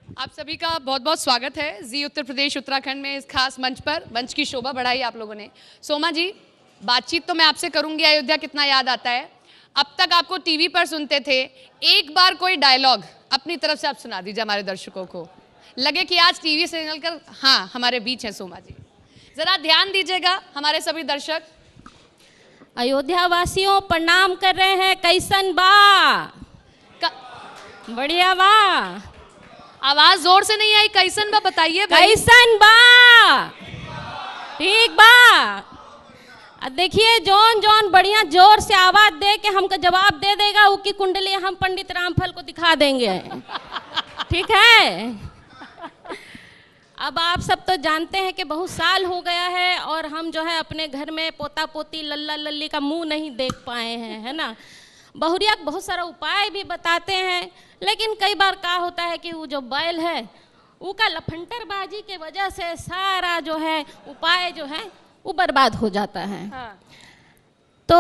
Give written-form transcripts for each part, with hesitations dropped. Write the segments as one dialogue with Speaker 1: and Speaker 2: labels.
Speaker 1: आप सभी का बहुत बहुत स्वागत है जी उत्तर प्रदेश उत्तराखंड में इस खास मंच पर। मंच की शोभा बढ़ाई आप लोगों ने। सोमा जी, बातचीत तो मैं आपसे करूंगी, अयोध्या कितना याद आता है। अब तक आपको टीवी पर सुनते थे, एक बार कोई डायलॉग अपनी तरफ से आप सुना दीजिए हमारे दर्शकों को, लगे कि आज टीवी से निकलकर हाँ हमारे बीच है सोमा जी। जरा ध्यान दीजिएगा हमारे सभी दर्शक।
Speaker 2: अयोध्या वासियों प्रणाम कर रहे हैं। कैसन बा? बढ़िया बा।
Speaker 1: आवाज जोर से नहीं आई, कैसन बा बताइए भाई।
Speaker 2: कैसन बा? ठीक बा। देखिए जौन जौन बढ़िया जोर से आवाज दे के हमको जवाब दे देगा उसकी कुंडली हम पंडित रामफल को दिखा देंगे। ठीक है। अब आप सब तो जानते हैं कि बहुत साल हो गया है और हम जो है अपने घर में पोता पोती लल्ला लल्ली का मुंह नहीं देख पाए हैं, है ना। बहुरिया बहुत सारा उपाय भी बताते हैं, लेकिन कई बार क्या होता है कि वो जो बैल है उसका लफंटरबाजी के वजह से सारा जो है उपाय जो है वो बर्बाद हो जाता है।
Speaker 1: हाँ।
Speaker 2: तो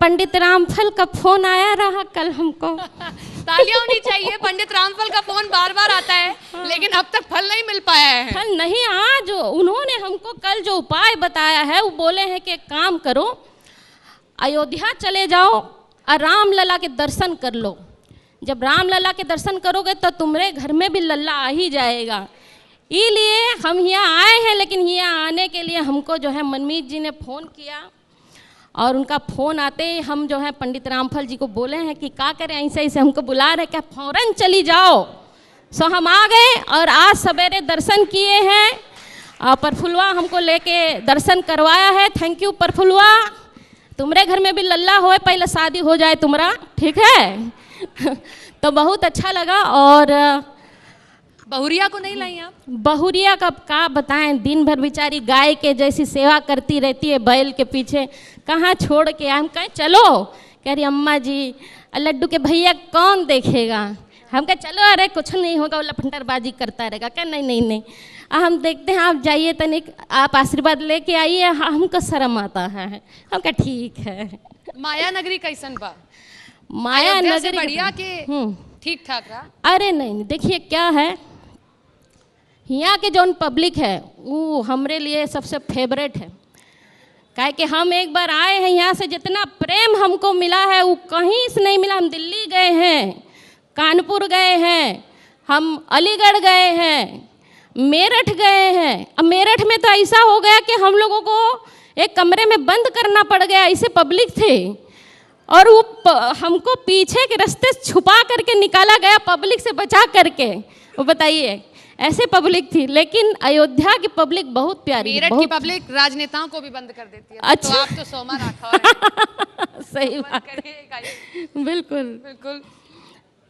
Speaker 2: पंडित रामफल का फोन आया रहा कल हमको।
Speaker 1: तालियां होनी चाहिए। पंडित रामफल का फोन बार बार आता है, लेकिन अब तक फल नहीं मिल पाया है।
Speaker 2: फल नहीं। आज उन्होंने हमको कल जो उपाय बताया है वो बोले हैं कि एक काम करो, अयोध्या चले जाओ और रामलला के दर्शन कर लो। जब रामलला के दर्शन करोगे तो तुम्हारे घर में भी लल्ला आ ही जाएगा। इसलिए हम यहाँ आए हैं, लेकिन यहाँ आने के लिए हमको जो है मनमीत जी ने फ़ोन किया और उनका फ़ोन आते ही हम जो है पंडित रामफल जी को बोले हैं कि क्या करें, ऐसे ऐसे हमको बुला रहे क्या फ़ौरन चली जाओ। सो हम आ गए और आज सवेरे दर्शन किए हैं। प्रफुल्वा हमको लेके दर्शन करवाया है। थैंक यू प्रफुल्वा। तुम्हारे घर में भी लल्ला होए, पहले शादी हो जाए तुम्हारा, ठीक है। तो बहुत अच्छा लगा। और
Speaker 1: बहुरिया को नहीं लाई आप?
Speaker 2: बहुरिया का क्या बताएं, दिन भर बेचारी गाय के जैसी सेवा करती रहती है बैल के पीछे। कहाँ छोड़ के हम कहें चलो, कह रही अम्मा जी लड्डू के भैया कौन देखेगा। हम कहे चलो, अरे कुछ नहीं होगा, वो लफंटरबाजी करता रहेगा। क्या नहीं नहीं नहीं, हम देखते हैं, आप जाइए तनिक, आप आशीर्वाद लेके आइए, हमको शर्म आता है। हम कहे ठीक है।
Speaker 1: माया नगरी कैसन बा?
Speaker 2: माया
Speaker 1: नगरी बढ़िया के ठीक ठाक रहा?
Speaker 2: अरे नहीं, देखिए क्या है, यहाँ के जो पब्लिक है वो हमरे लिए सबसे फेवरेट है। काहे कि हम एक बार आए हैं यहाँ से, जितना प्रेम हमको मिला है वो कहीं से नहीं मिला। हम दिल्ली गए हैं, कानपुर गए हैं, हम अलीगढ़ गए हैं, मेरठ गए हैं। अब मेरठ में तो ऐसा हो गया कि हम लोगों को एक कमरे में बंद करना पड़ गया, ऐसे पब्लिक थे। और वो हमको पीछे के रास्ते छुपा करके निकाला गया, पब्लिक से बचा करके। वो बताइए, ऐसे पब्लिक थी। लेकिन अयोध्या की पब्लिक बहुत प्यारी है।
Speaker 1: मेरठ की पब्लिक राजनेताओं को भी बंद कर देती है।
Speaker 2: अच्छा।
Speaker 1: तो आप तो सोमा राठौर
Speaker 2: सही बात। बिल्कुल
Speaker 1: बिल्कुल।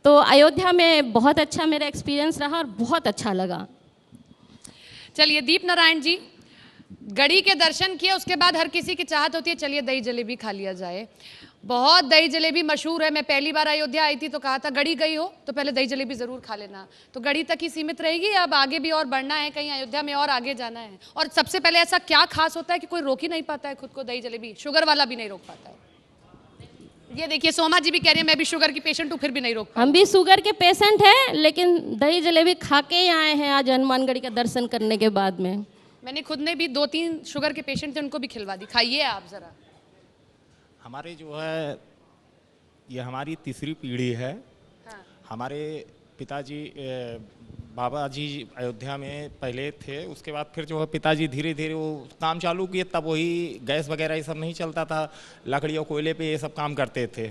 Speaker 2: तो अयोध्या में बहुत अच्छा मेरा एक्सपीरियंस रहा और बहुत अच्छा लगा।
Speaker 1: चलिए दीप नारायण जी, गढ़ी के दर्शन किए, उसके बाद हर किसी की चाहत होती है चलिए दही जलेबी खा लिया जाए। बहुत दही जलेबी मशहूर है। मैं पहली बार अयोध्या आई थी तो कहा था गढ़ी गई हो तो पहले दही जलेबी ज़रूर खा लेना। तो गढ़ी तक ही सीमित रहेगी, अब आगे भी और बढ़ना है, कहीं अयोध्या में और आगे जाना है? और सबसे पहले ऐसा क्या खास होता है कि कोई रोक ही नहीं पाता है खुद को? दही जलेबी शुगर वाला भी नहीं रोक पाता है। ये देखिए सोमा जी भी कह रही है मैं भी शुगर की पेशेंट हूँ, फिर भी नहीं रोक पाता।
Speaker 2: हम भी शुगर के पेशेंट हैं, लेकिन दही जलेबी खा के ही आए हैं आज हनुमानगढ़ी का दर्शन करने के बाद में।
Speaker 1: मैंने खुद ने भी 2-3 शुगर के पेशेंट थे, उनको भी खिलवा दी। खाइए आप ज़रा।
Speaker 3: हमारे जो है ये हमारी तीसरी पीढ़ी है।
Speaker 1: हाँ।
Speaker 3: हमारे पिताजी बाबा जी अयोध्या में पहले थे, उसके बाद फिर जो है पिताजी धीरे धीरे वो काम चालू किए, तब वही गैस वगैरह ये सब नहीं चलता था, लकड़ी और कोयले पे ये सब काम करते थे।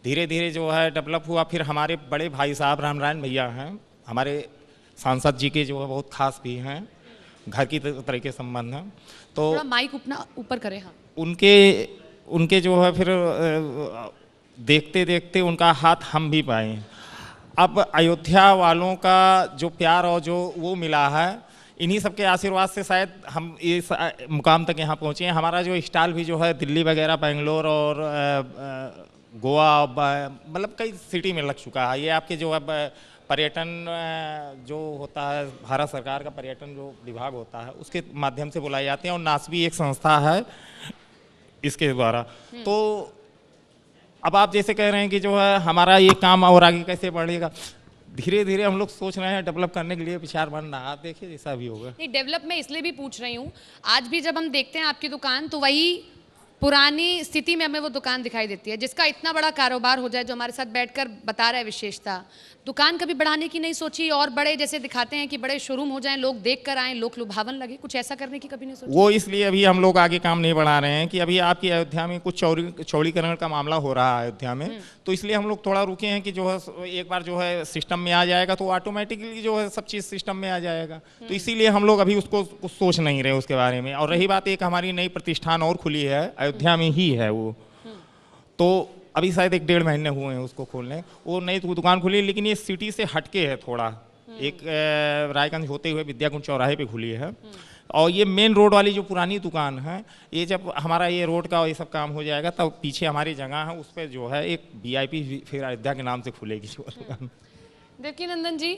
Speaker 3: धीरे धीरे जो है डेवलप हुआ। फिर हमारे बड़े भाई साहब रामनारायण भैया हैं, हमारे सांसद जी के जो है बहुत खास भी हैं, घर की तरह के संबंध हैं। तो
Speaker 1: थोड़ा माइक अपना ऊपर करें। हाँ।
Speaker 3: उनके जो है फिर देखते देखते उनका हाथ हम भी पाए। अब अयोध्या वालों का जो प्यार और जो वो मिला है, इन्हीं सबके आशीर्वाद से शायद हम इस मुकाम तक यहाँ पहुँचे हैं। हमारा जो स्टाइल भी जो है दिल्ली वगैरह, बेंगलोर और गोवा, मतलब कई सिटी में लग चुका है। ये आपके जो है पर्यटन जो होता है, भारत सरकार का पर्यटन जो विभाग होता है उसके माध्यम से बुलाए जाते हैं, और नासवी एक संस्था है इसके द्वारा। तो अब आप जैसे कह रहे हैं कि जो है हमारा ये काम और आगे कैसे बढ़ेगा, धीरे धीरे हम लोग सोच रहे हैं डेवलप करने के लिए विचार बन रहा है, देखिए जैसा भी होगा।
Speaker 1: नहीं, डेवलप मैं इसलिए भी पूछ रही हूँ, आज भी जब हम देखते हैं आपकी दुकान तो वही पुरानी स्थिति में हमें वो दुकान दिखाई देती है। जिसका इतना बड़ा कारोबार हो जाए, जो हमारे साथ बैठकर बता रहा है विशेषता, दुकान कभी बढ़ाने की नहीं सोची और बड़े जैसे दिखाते हैं कि बड़े शोरूम हो जाएं, लोग देख कर आएं, लोग लुभावन लगे, कुछ ऐसा करने की कभी नहीं सोची?
Speaker 3: वो इसलिए अभी हम लोग आगे काम नहीं बढ़ा रहे हैं कि अभी आपकी अयोध्या में कुछ चौड़ीकरण का मामला हो रहा है अयोध्या में, तो इसलिए हम लोग थोड़ा रुके हैं कि जो है एक बार जो है सिस्टम में आ जाएगा तो ऑटोमेटिकली जो है सब चीज़ सिस्टम में आ जाएगा। तो इसीलिए हम लोग अभी उसको कुछ सोच नहीं रहे उसके बारे में। और रही बात, एक हमारी नई प्रतिष्ठान और खुली है अयोध्या में ही है वो, तो अभी शायद 1-1.5 महीने हुए हैं उसको खोलने। वो नई दुकान खुली है, लेकिन ये सिटी से हटके है थोड़ा, एक रायगंज होते हुए विद्याकुंज चौराहे पे खुली है। और ये मेन रोड वाली जो पुरानी दुकान है, ये जब हमारा ये रोड का ये सब काम हो जाएगा तब पीछे हमारी जगह है, उस पर जो है एक VIP फिर अयोध्या के नाम से खुलेगी जो दुकान।
Speaker 1: देवकीनंदन जी,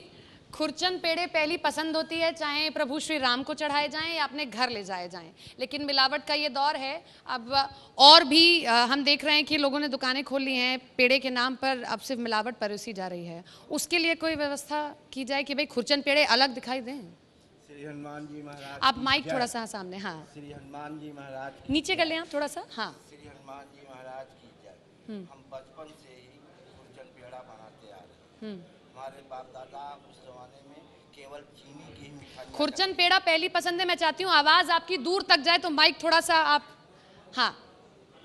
Speaker 1: खुरचन पेड़े पहली पसंद होती है, चाहे प्रभु श्री राम को चढ़ाए जाएं या अपने घर ले जाए जाएं, लेकिन मिलावट का ये दौर है। अब और भी हम देख रहे हैं कि लोगों ने दुकानें खोल ली हैं पेड़े के नाम पर, अब सिर्फ मिलावट परोसी जा रही है। उसके लिए कोई व्यवस्था की जाए कि भाई खुरचन पेड़े अलग दिखाई दें?
Speaker 4: श्री हनुमान जी महाराज,
Speaker 1: आप माइक थोड़ा सा सामने, हाँ
Speaker 4: श्री हनुमान जी महाराज,
Speaker 1: नीचे कर लें आप थोड़ा सा, हाँ।
Speaker 4: श्री हनुमान जी महाराज की जय। हम बचपन से ही खुरचन पेड़ा बनाते आ रहे हैं। हमारे बाप दादा उस जमाने में केवल चीनी की ही मिठाई।
Speaker 1: खुरचन पेड़ा पहली पसंद है। मैं चाहती हूँ आवाज आपकी दूर तक जाए, तो माइक थोड़ा सा आप, हाँ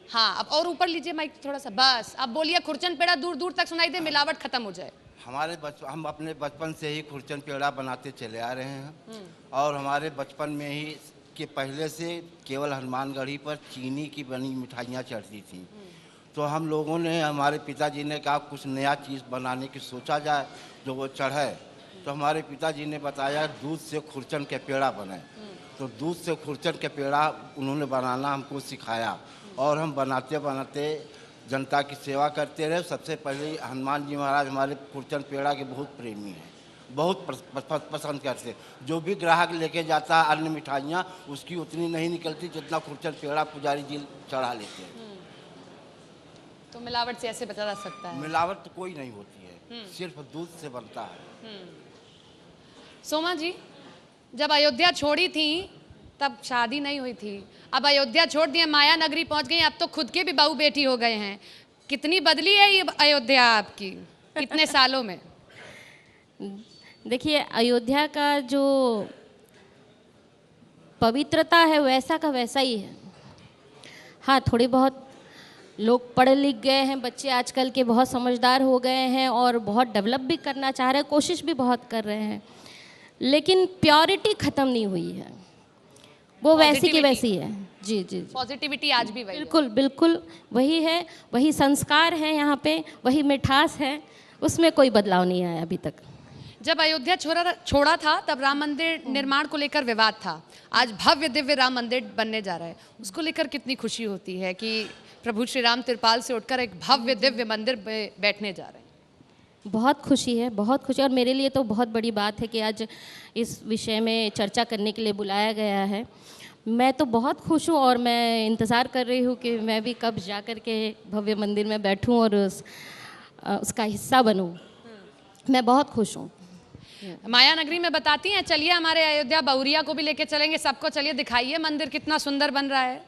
Speaker 1: हाँ, अब और ऊपर लीजिए माइक थोड़ा सा, बस अब बोलिए खुरचन पेड़ा दूर दूर तक सुनाई दे, मिलावट खत्म हो जाए।
Speaker 4: हम अपने बचपन से ही खुरचन पेड़ा बनाते चले आ रहे हैं, और हमारे बचपन में ही के पहले से केवल हनुमानगढ़ी पर चीनी की बनी मिठाइयाँ चढ़ती थी। तो हम लोगों ने, हमारे पिताजी ने कहा कुछ नया चीज़ बनाने की सोचा जाए जो वो चढ़े। तो हमारे पिताजी ने बताया दूध से खुरचन के पेड़ा बने। तो दूध से खुरचन के पेड़ा उन्होंने बनाना हमको सिखाया, और हम बनाते बनाते जनता की सेवा करते रहे। सबसे पहले हनुमान जी महाराज हमारे खुरचन पेड़ा के बहुत प्रेमी हैं, बहुत पसंद करते। जो भी ग्राहक लेके जाता है अन्य मिठाइयाँ, उसकी उतनी नहीं निकलती जितना खुरचन पेड़ा पुजारी जी चढ़ा लेते हैं।
Speaker 1: तो मिलावट से ऐसे बचा जा सकता है?
Speaker 4: मिलावट तो कोई नहीं होती है, सिर्फ दूध से बनता है।
Speaker 1: सोमा जी, जब अयोध्या छोड़ी थी तब शादी नहीं हुई थी, अब अयोध्या छोड़ दिए, माया नगरी पहुंच गई, अब तो खुद के भी बहू बेटी हो गए हैं। कितनी बदली है ये अयोध्या आपकी इतने सालों में?
Speaker 2: देखिए, अयोध्या का जो पवित्रता है वैसा का वैसा ही है। हाँ, थोड़ी बहुत लोग पढ़ लिख गए हैं, बच्चे आजकल के बहुत समझदार हो गए हैं और बहुत डेवलप भी करना चाह रहे हैं, कोशिश भी बहुत कर रहे हैं, लेकिन प्योरिटी ख़त्म नहीं हुई है, वो वैसी की वैसी है। जी जी,
Speaker 1: पॉजिटिविटी आज भी वही है।
Speaker 2: बिल्कुल बिल्कुल वही है, वही संस्कार है यहाँ पे, वही मिठास है, उसमें कोई बदलाव नहीं आया अभी तक।
Speaker 1: जब अयोध्या छोड़ा था तब राम मंदिर निर्माण को लेकर विवाद था, आज भव्य दिव्य राम मंदिर बनने जा रहा है, उसको लेकर कितनी खुशी होती है कि प्रभु श्री राम तिरपाल से उठकर एक भव्य दिव्य मंदिर बैठने जा रहे हैं?
Speaker 2: बहुत खुशी है, बहुत खुशी, और मेरे लिए तो बहुत बड़ी बात है कि आज इस विषय में चर्चा करने के लिए बुलाया गया है। मैं तो बहुत खुश हूँ और मैं इंतज़ार कर रही हूँ कि मैं भी कब जा कर के भव्य मंदिर में बैठूँ और उसका हिस्सा बनूँ। मैं बहुत खुश हूँ।
Speaker 1: माया नगरी में बताती हैं, चलिए हमारे अयोध्या बहुरिया को भी लेके चलेंगे, सबको चलिए दिखाइए मंदिर कितना सुंदर बन रहा है।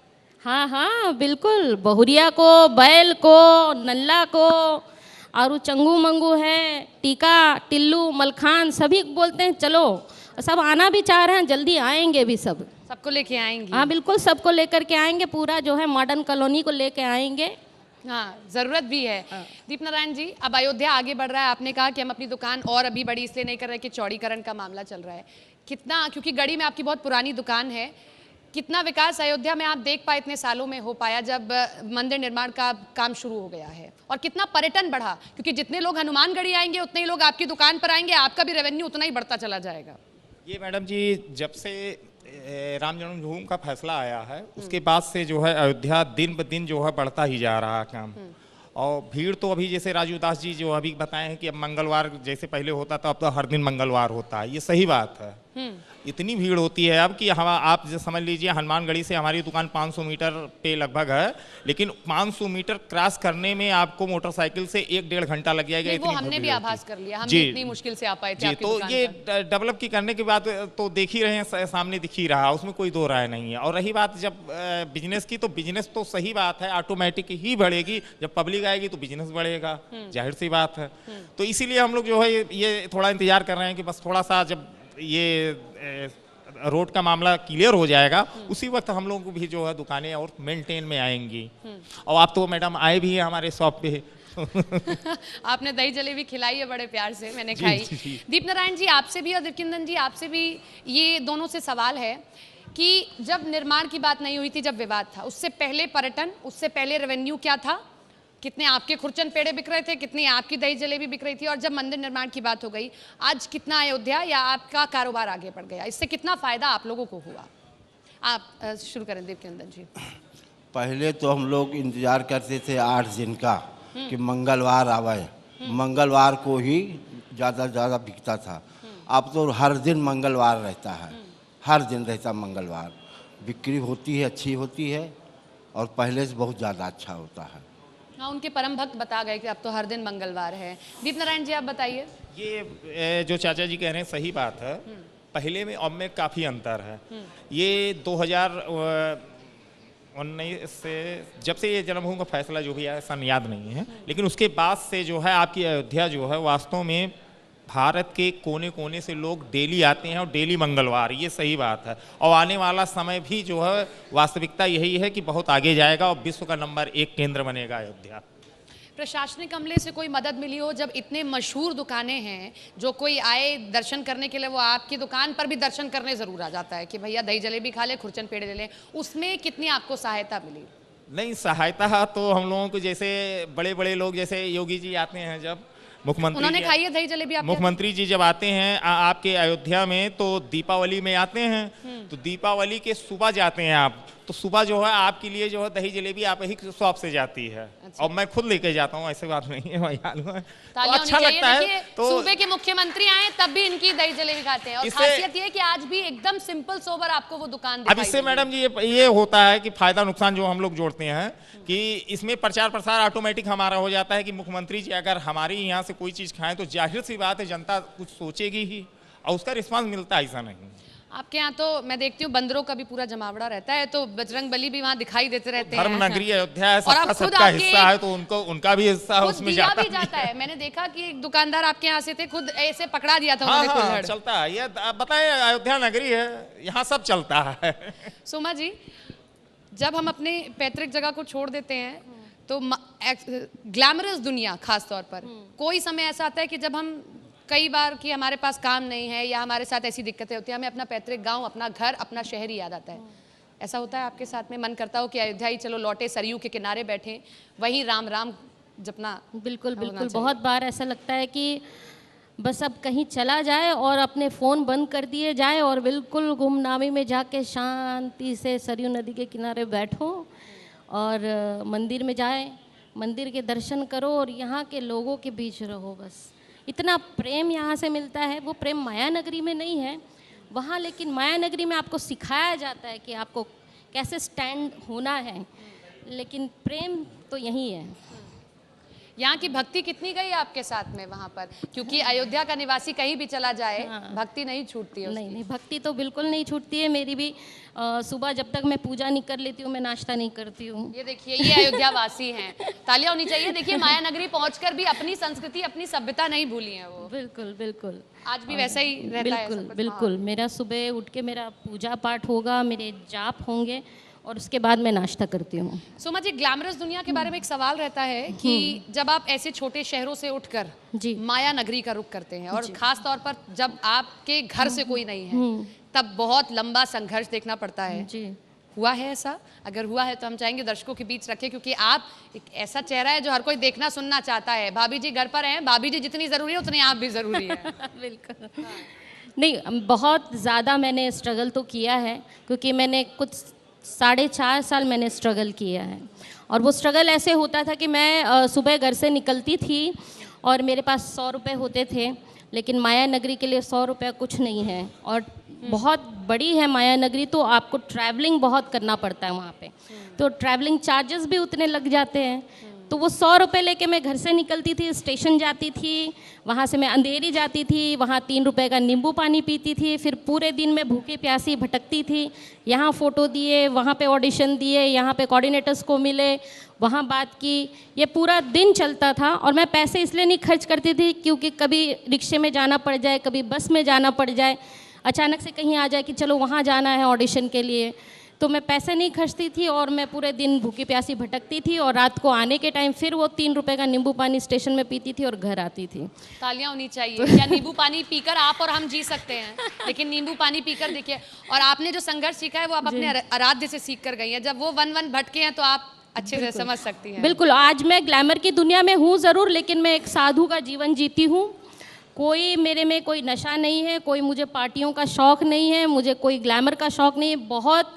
Speaker 2: हाँ हाँ बिल्कुल, बहुरिया को, बैल को, नल्ला को, और चंगू मंगू है, टीका, टिल्लू, मलखान, सभी बोलते हैं चलो, सब आना भी चाह रहे हैं, जल्दी आएंगे भी, सबको
Speaker 1: लेके आएंगे।
Speaker 2: हाँ बिल्कुल, सबको लेकर के आएंगे, पूरा जो है मॉडर्न कॉलोनी को लेके आएंगे।
Speaker 1: हाँ, ज़रूरत भी है। दीप नारायण जी, अब अयोध्या आगे बढ़ रहा है, आपने कहा कि हम अपनी दुकान और अभी बड़ी इसलिए नहीं कर रहे कि चौड़ीकरण का मामला चल रहा है, कितना, क्योंकि गढ़ी में आपकी बहुत पुरानी दुकान है, कितना विकास अयोध्या में आप देख पाए इतने सालों में हो पाया जब मंदिर निर्माण का काम शुरू हो गया है, और कितना पर्यटन बढ़ा, क्योंकि जितने लोग हनुमानगढ़ी आएंगे उतने ही लोग आपकी दुकान पर आएंगे, आपका भी रेवेन्यू उतना ही बढ़ता चला जाएगा।
Speaker 3: ये मैडम जी, जब से राम जन्मभूमि का फैसला आया है उसके बाद से जो है अयोध्या दिन ब दिन जो है बढ़ता ही जा रहा है काम। और भीड़ तो अभी जैसे राजू दास जी जो अभी बताए हैं कि अब मंगलवार जैसे पहले होता था, अब तो हर दिन मंगलवार होता है, ये सही बात है। इतनी भीड़ होती है अब कि हम आप समझ लीजिए हनुमानगढ़ी से हमारी दुकान 500 मीटर पे लगभग है, लेकिन 500 मीटर क्रॉस करने में आपको मोटरसाइकिल से 1-1.5 घंटा लग जाएगा।
Speaker 1: नहीं, वो
Speaker 3: इतनी
Speaker 1: हमने भी
Speaker 3: भीड़ होती है।
Speaker 1: आभास कर लिया, हम
Speaker 3: जी,
Speaker 1: भी इतनी मुश्किल से आ पाए थे
Speaker 3: जी,
Speaker 1: आपकी
Speaker 3: तो
Speaker 1: दुकान
Speaker 3: ये
Speaker 1: पर।
Speaker 3: डेवलप की करने की बात तो देख ही रहे हैं, सामने दिख ही रहा, उसमें कोई दो राय नहीं है। और रही बात जब बिजनेस की, तो बिजनेस तो सही बात है, ऑटोमेटिक ही बढ़ेगी, जब पब्लिक आएगी तो बिजनेस बढ़ेगा, जाहिर सी बात है। तो इसीलिए हम लोग जो है ये थोड़ा इंतजार कर रहे हैं कि बस थोड़ा सा जब ये रोड का मामला क्लियर हो जाएगा उसी वक्त हम लोगों को भी जो है दुकानें और मेंटेन में आएंगी। और आप तो मैडम आए भी हैं हमारे शॉप पे।
Speaker 1: आपने दही जलेबी खिलाई है बड़े प्यार से, मैंने
Speaker 3: जी,
Speaker 1: खाई।
Speaker 3: जी।
Speaker 1: दीप नारायण जी, आपसे भी और दीपकिंदन जी आपसे भी ये दोनों से सवाल है कि जब निर्माण की बात नहीं हुई थी, जब विवाद था, उससे पहले पर्यटन, उससे पहले रेवेन्यू क्या था, कितने आपके खुरचन पेड़े बिक रहे थे, कितनी आपकी दही जलेबी बिक रही थी, और जब मंदिर निर्माण की बात हो गई, आज कितना अयोध्या या आपका कारोबार आगे बढ़ गया, इससे कितना फायदा आप लोगों को हुआ? आप शुरू करें दीपकिंदन जी।
Speaker 4: पहले तो हम लोग इंतजार करते थे 8 दिन का कि मंगलवार आवे, मंगलवार को ही ज़्यादा ज़्यादा बिकता था। अब तो हर दिन मंगलवार रहता है, हर दिन रहता मंगलवार, बिक्री होती है, अच्छी होती है और पहले से बहुत ज़्यादा अच्छा होता है।
Speaker 1: हाँ, उनके परम भक्त बता गए कि अब तो हर दिन मंगलवार है। दीप नारायण जी आप बताइए।
Speaker 3: ये जो चाचा जी कह रहे हैं सही बात है, पहले में अब में काफ़ी अंतर है। ये 2019 से जब से ये जन्मभूमि का फैसला जो भी आया सन याद नहीं है, लेकिन उसके बाद से जो है आपकी अयोध्या जो है वास्तव में भारत के कोने कोने से लोग डेली आते हैं और डेली मंगलवार, ये सही बात है। और आने वाला समय भी जो है वास्तविकता यही है कि बहुत आगे जाएगा और विश्व का नंबर 1 केंद्र बनेगा अयोध्या।
Speaker 1: प्रशासनिक अमले से कोई मदद मिली हो? जब इतने मशहूर दुकानें हैं, जो कोई आए दर्शन करने के लिए वो आपकी दुकान पर भी दर्शन करने ज़रूर आ जाता है कि भैया दही जलेबी खा ले, खुरचन पेड़े ले लें, उसमें कितनी आपको सहायता मिली?
Speaker 3: नहीं, सहायता तो हम लोगों को जैसे बड़े बड़े लोग जैसे योगी जी आते हैं, जब मुख्यमंत्री
Speaker 1: उन्होंने
Speaker 3: जी-
Speaker 1: खाई है दही जलेबी आपके?
Speaker 3: मुख्यमंत्री जी जब आते हैं आपके अयोध्या में, तो दीपावली में आते हैं, तो दीपावली के सुबह जाते हैं आप, तो सुबह जो है आपके लिए जो है दही जलेबी आप ही शॉप से जाती है।
Speaker 1: अच्छा।
Speaker 3: और मैं खुद लेके जाता हूँ, ऐसी बात नहीं है, भाई मालूम है। तो
Speaker 1: तालियां
Speaker 3: अच्छा
Speaker 1: होनी चाहिए।
Speaker 3: लगता है।
Speaker 1: देखिए,
Speaker 3: तो
Speaker 1: सूबे के मुख्यमंत्री आए तब भी इनकी दही जलेबी खाते हैं, और
Speaker 3: इससे-
Speaker 1: खासियत ये है कि आज भी एकदम सिंपल सोबर आपको वो दुकान
Speaker 3: अब
Speaker 1: दिखाई
Speaker 3: इससे
Speaker 1: देगी।
Speaker 3: मैडम जी ये होता है कि फायदा नुकसान जो हम लोग जोड़ते हैं कि इसमें प्रचार प्रसार ऑटोमेटिक हमारा हो जाता है कि मुख्यमंत्री जी अगर हमारे यहाँ से कोई चीज़ खाएं तो जाहिर सी बात है जनता कुछ सोचेगी ही, और उसका रिस्पांस मिलता है, ऐसा नहीं।
Speaker 1: आपके यहाँ तो मैं देखती हूँ बंदरों का भी पूरा जमावड़ा रहता है, तो बजरंग बली भी वहाँ दिखाई देते रहते हैं।
Speaker 3: धर्म नगरी अयोध्या है,
Speaker 1: और अब
Speaker 3: सबका
Speaker 1: खुद
Speaker 3: सबका
Speaker 1: आपके
Speaker 3: हिस्सा है, तो उनको उनका भी हिस्सा है,
Speaker 1: खुद
Speaker 3: उसमें
Speaker 1: दिया
Speaker 3: जाता
Speaker 1: भी जाता है। मैंने देखा कि एक दुकानदार आपके यहाँ से थे, खुद ऐसे पकड़ा दिया था
Speaker 3: हाँ
Speaker 1: उन्होंने
Speaker 3: हाँ,
Speaker 1: कुल्हड़।
Speaker 3: चलता है ये, आप बताएं अयोध्या नगरी है, यहाँ सब चलता है।
Speaker 1: सुमा जी, जब हम अपने पैतृक जगह को छोड़ देते हैं तो ग्लैमरस दुनिया खास तौर पर, कोई समय ऐसा आता है कि जब हम कई बार कि हमारे पास काम नहीं है या हमारे साथ ऐसी दिक्कतें होती हैं, हमें अपना पैतृक गांव, अपना घर, अपना शहर ही याद आता है। ऐसा होता है आपके साथ में? मन करता हो कि अयोध्या ही चलो लौटे, सरयू के किनारे बैठे, वहीं राम राम जपना?
Speaker 2: बिल्कुल
Speaker 1: होना
Speaker 2: बिल्कुल,
Speaker 1: चाहिए।
Speaker 2: बहुत बार ऐसा लगता है कि बस अब कहीं चला जाए और अपने फ़ोन बंद कर दिए जाए और बिल्कुल गुमनामी में जाके शांति से सरयू नदी के किनारे बैठो और मंदिर में जाए, मंदिर के दर्शन करो और यहाँ के लोगों के बीच रहो। बस इतना प्रेम यहाँ से मिलता है, वो प्रेम माया नगरी में नहीं है वहाँ, लेकिन माया नगरी में आपको सिखाया जाता है कि आपको कैसे स्टैंड होना है, लेकिन प्रेम तो यही है।
Speaker 1: यहाँ की भक्ति कितनी गई आपके साथ में वहाँ पर? क्योंकि अयोध्या का निवासी कहीं भी चला जाए,
Speaker 2: हाँ।
Speaker 1: भक्ति नहीं छूटती है उसकी।
Speaker 2: नहीं, भक्ति तो बिल्कुल नहीं छूटती है मेरी भी। सुबह जब तक मैं पूजा नहीं कर लेती हूँ मैं नाश्ता नहीं करती हूँ।
Speaker 1: ये देखिए, ये अयोध्या वासी हैं, तालियां होनी चाहिए। देखिए, माया नगरी पहुंचकर भी अपनी संस्कृति, अपनी सभ्यता नहीं भूली है वो।
Speaker 2: बिल्कुल बिल्कुल,
Speaker 1: आज भी वैसा ही रहता है
Speaker 2: बिल्कुल
Speaker 1: सब कुछ।
Speaker 2: बिल्कुल। मेरा सुबह उठ के मेरा पूजा पाठ होगा, मेरे जाप होंगे और उसके बाद मैं नाश्ता करती हूँ।
Speaker 1: सोमा जी, ग्लैमरस दुनिया के बारे में एक सवाल रहता है कि जब आप ऐसे छोटे शहरों से उठकर
Speaker 2: जी।
Speaker 1: माया नगरी का रुख करते हैं, और खास तौर पर जब आपके घर से कोई नहीं है, तब बहुत लंबा संघर्ष देखना पड़ता है।
Speaker 2: जी,
Speaker 1: हुआ है ऐसा? अगर हुआ है तो हम चाहेंगे दर्शकों के बीच रखें, क्योंकि आप एक ऐसा चेहरा है जो हर कोई देखना सुनना चाहता है। भाभी जी घर पर हैं, भाभी जी जितनी ज़रूरी है उतनी आप भी ज़रूरी है।
Speaker 2: बिल्कुल। नहीं, बहुत ज़्यादा मैंने स्ट्रगल तो किया है, क्योंकि मैंने कुछ 4.5 साल मैंने स्ट्रगल किया है। और वो स्ट्रगल ऐसे होता था कि मैं सुबह घर से निकलती थी और मेरे पास 100 रुपये होते थे, लेकिन माया नगरी के लिए 100 रुपया कुछ नहीं है। और बहुत बड़ी है माया नगरी, तो आपको ट्रैवलिंग बहुत करना पड़ता है वहाँ पे, तो ट्रैवलिंग चार्जेस भी उतने लग जाते हैं। तो वो 100 रुपये लेके मैं घर से निकलती थी, स्टेशन जाती थी, वहाँ से मैं अंधेरी जाती थी, वहाँ 3 रुपये का नींबू पानी पीती थी, फिर पूरे दिन में भूखी प्यासी भटकती थी। यहाँ फ़ोटो दिए, वहाँ पे ऑडिशन दिए, यहाँ पे कोऑर्डिनेटर्स को मिले, वहाँ बात की, ये पूरा दिन चलता था। और मैं पैसे इसलिए नहीं खर्च करती थी क्योंकि कभी रिक्शे में जाना पड़ जाए, कभी बस में जाना पड़ जाए, अचानक से कहीं आ जाए कि चलो वहाँ जाना है ऑडिशन के लिए, तो मैं पैसे नहीं खर्चती थी और मैं पूरे दिन भूखी प्यासी भटकती थी। और रात को आने के टाइम फिर वो 3 रुपये का नींबू पानी स्टेशन में पीती थी और घर आती थी।
Speaker 1: तालियां होनी चाहिए। क्या नींबू पानी पीकर आप और हम जी सकते हैं, लेकिन नींबू पानी पीकर देखिए। और आपने जो संघर्ष सीखा है वो आप अपने आराध्य से सीख कर गई हैं। जब वो वन भटके हैं तो आप अच्छे से समझ सकती हैं।
Speaker 2: बिल्कुल, आज मैं ग्लैमर की दुनिया में हूँ ज़रूर, लेकिन मैं एक साधु का जीवन जीती हूँ। कोई मेरे में कोई नशा नहीं है, कोई मुझे पार्टियों का शौक़ नहीं है, मुझे कोई ग्लैमर का शौक़ नहीं है। बहुत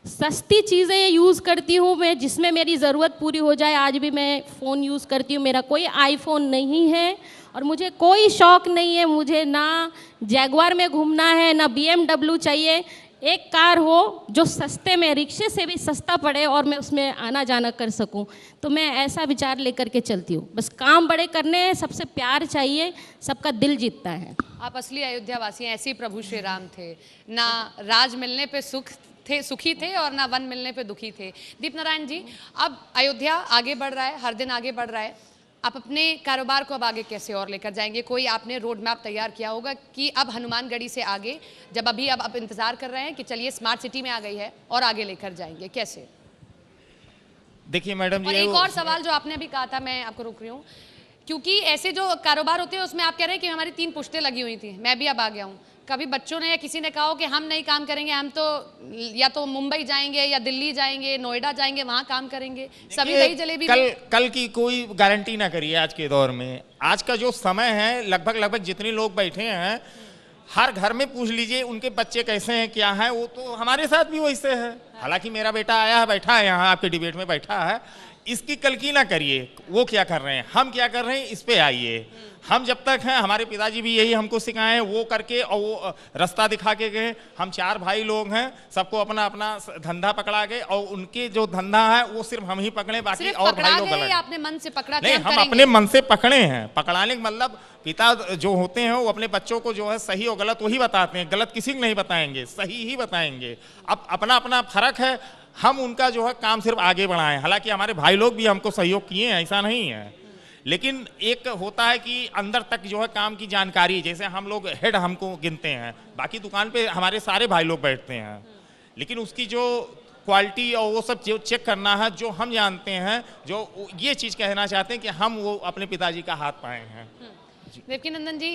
Speaker 2: सस्ती चीज़ें यूज़ करती हूँ मैं, जिसमें मेरी ज़रूरत पूरी हो जाए। आज भी मैं फ़ोन यूज़ करती हूँ, मेरा कोई आईफोन नहीं है और मुझे कोई शौक़ नहीं है। मुझे ना जैगवार में घूमना है, ना BMW चाहिए। एक कार हो जो सस्ते में, रिक्शे से भी सस्ता पड़े और मैं उसमें आना जाना कर सकूं, तो मैं ऐसा विचार लेकर के चलती हूँ। बस काम बड़े करने हैं, सबसे प्यार चाहिए, सबका दिल जीतता है।
Speaker 1: आप असली अयोध्या वासी हैं। ऐसे ही प्रभु श्री राम थे, ना राज मिलने पे सुखी थे और ना वन मिलने पे दुखी थे। दीप नारायण जी, अब अयोध्या आगे बढ़ रहा है, हर दिन आगे बढ़ रहा है। आप अपने कारोबार को अब आगे कैसे और लेकर जाएंगे? कोई आपने रोड मैप तैयार किया होगा कि अब हनुमानगढ़ी से आगे, जब अभी अब आप इंतजार कर रहे हैं कि चलिए स्मार्ट सिटी में आ गई है और आगे लेकर जाएंगे, कैसे?
Speaker 3: देखिए मैडम
Speaker 1: और
Speaker 3: जी,
Speaker 1: एक और सवाल जो आपने अभी कहा था, मैं आपको रोक रही हूँ, क्योंकि ऐसे जो कारोबार होते हैं उसमें आप कह रहे हैं कि हमारी 3 पुश्तें लगी हुई थी, मैं भी अब आ गया हूँ। कभी बच्चों ने या किसी ने कहा हो कि हम नहीं काम करेंगे, हम तो या तो मुंबई जाएंगे या दिल्ली जाएंगे, नोएडा जाएंगे, वहां काम करेंगे? सभी दही जलेबी
Speaker 3: कल की कोई गारंटी ना करिए। आज के दौर में, आज का जो समय है, लगभग जितने लोग बैठे हैं, हर घर में पूछ लीजिए उनके बच्चे कैसे हैं, क्या है। वो तो हमारे साथ भी वैसे है। हालांकि मेरा बेटा आया है, बैठा है यहाँ आपके डिबेट में बैठा है, इसकी कलकी ना करिए। वो क्या कर रहे हैं, हम क्या कर रहे हैं, इस पे आइए। हम जब तक हैं, हमारे पिताजी भी यही हमको सिखाए, वो करके और वो रास्ता दिखा के गए। हम 4 भाई लोग हैं, सबको अपना अपना धंधा पकड़ा गए और उनके जो धंधा है वो सिर्फ हम ही पकड़े, बाकी और भाई लोग गलत।
Speaker 1: आपने मन से पकड़ा?
Speaker 3: नहीं, हम अपने मन से पकड़े हैं। पकड़ाने का मतलब पिता जो होते हैं वो अपने बच्चों को जो है सही और गलत वही बताते हैं, गलत किसी को नहीं बताएंगे, सही ही बताएंगे। अब अपना अपना फर्क है, हम उनका जो है काम सिर्फ आगे बढ़ाएं। हालांकि हमारे भाई लोग भी हमको सहयोग किए हैं, ऐसा नहीं है, लेकिन एक होता है कि अंदर तक जो है काम की जानकारी, जैसे हम लोग हेड हमको गिनते हैं, बाकी दुकान पे हमारे सारे भाई लोग बैठते हैं, लेकिन उसकी जो क्वालिटी और वो सब जो चेक करना है, जो हम जानते हैं, जो ये चीज़ कहना चाहते हैं कि हम वो अपने पिताजी का हाथ पाए हैं।
Speaker 1: देवकीनंदन जी,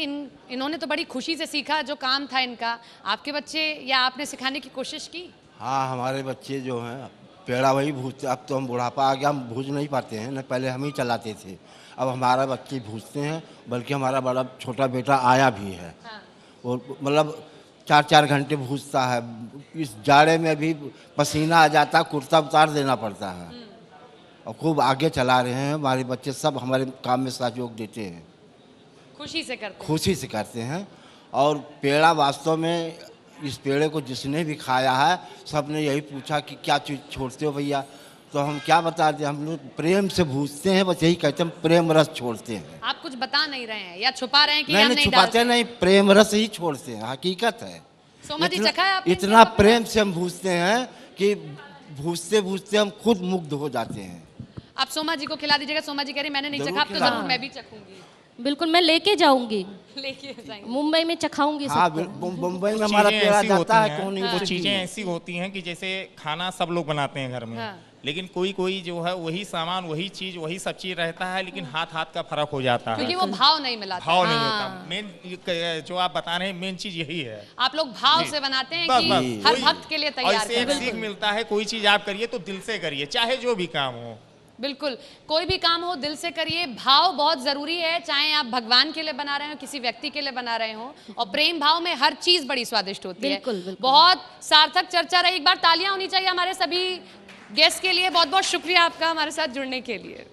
Speaker 1: इन्होंने तो बड़ी खुशी से सीखा जो काम था इनका। आपके बच्चे या आपने सिखाने की कोशिश की?
Speaker 4: हाँ, हमारे बच्चे जो हैं पेड़ा वही भूजते। अब तो हम बुढ़ापा आ गया, हम भूज नहीं पाते हैं, न पहले हम ही चलाते थे। अब हमारा बच्चे भूजते हैं, बल्कि हमारा बड़ा छोटा बेटा आया भी है।
Speaker 1: हाँ।
Speaker 4: और मतलब 4-4 घंटे भूजता है। इस जाड़े में भी पसीना आ जाता, कुर्ता उतार देना पड़ता है। और खूब आगे चला रहे हैं। हमारे बच्चे सब हमारे काम में सहयोग देते हैं,
Speaker 1: खुशी से करते हैं।
Speaker 4: खुशी से करते हैं। और पेड़ा वास्तव में, इस पेड़े को जिसने भी खाया है, सब ने यही पूछा कि क्या चीज़ छोड़ते हो भैया, तो हम क्या बता दें, हम लोग प्रेम से भूजते हैं, बस यही कहते हैं, प्रेम रस छोड़ते हैं।
Speaker 1: आप कुछ बता नहीं रहे हैं या छुपा रहे हैं कि
Speaker 4: नहीं,
Speaker 1: हम
Speaker 4: नहीं
Speaker 1: नहीं
Speaker 4: छुपाते
Speaker 1: डालते?
Speaker 4: नहीं, प्रेम रस ही छोड़ते हैं, हकीकत है।
Speaker 1: सोमा जी, चखा है आपने?
Speaker 4: इतना प्रेम से हम भूजते हैं कि भूजते भूजते हम खुद मुग्ध हो जाते हैं।
Speaker 1: आप सोमा जी को खिला दीजिएगा। सोमा जी कह रही मैंने नहीं
Speaker 4: जरूर
Speaker 1: चखा, अब तो
Speaker 4: खिलाना।
Speaker 1: जरूर मैं भी चखूंगी।
Speaker 2: बिल्कुल, मैं लेके जाऊंगी,
Speaker 1: लेके जाएंगे।
Speaker 2: मुंबई में चखाऊंगी
Speaker 4: हाँ,
Speaker 2: सबको।
Speaker 4: मुंबई में हमारा
Speaker 3: चीज़ें
Speaker 4: पेड़ा
Speaker 3: ऐसी
Speaker 4: जाता
Speaker 3: होती
Speaker 4: है,
Speaker 3: हैं,
Speaker 4: कौन
Speaker 3: कुछ चीज़ें ऐसी होती हैं कि जैसे खाना सब लोग बनाते हैं घर में,
Speaker 1: हाँ।
Speaker 3: लेकिन कोई जो है वही सामान, वही चीज़, वही सब चीज़ रहता है, लेकिन हाथ का फर्क हो जाता है,
Speaker 1: क्योंकि वो भाव नहीं मिला था।
Speaker 3: भाव नहीं होता। मेन जो आप बता रहे हैं, मेन चीज़ यही है।
Speaker 1: आप लोग भाव से बनाते हैं
Speaker 3: बस,
Speaker 1: कि
Speaker 3: बस,
Speaker 1: हर
Speaker 3: वही।
Speaker 1: भक्त के लिए
Speaker 3: और
Speaker 1: तैयार
Speaker 3: इससे एक
Speaker 1: कर रहे
Speaker 3: सीख
Speaker 1: हैं।
Speaker 3: मिलता है, कोई चीज़ आप करिए तो दिल से करिए, चाहे जो भी काम हो।
Speaker 1: बिल्कुल, कोई भी काम हो दिल से करिए। भाव बहुत जरूरी है, चाहे आप भगवान के लिए बना रहे हो, किसी व्यक्ति के लिए बना रहे हो। और प्रेम भाव में हर चीज बड़ी स्वादिष्ट होती है।
Speaker 2: बिल्कुल।
Speaker 1: बहुत सार्थक चर्चा रही। एक बार तालियां होनी चाहिए हमारे सभी गेस्ट के लिए। बहुत बहुत शुक्रिया आपका हमारे साथ जुड़ने के लिए।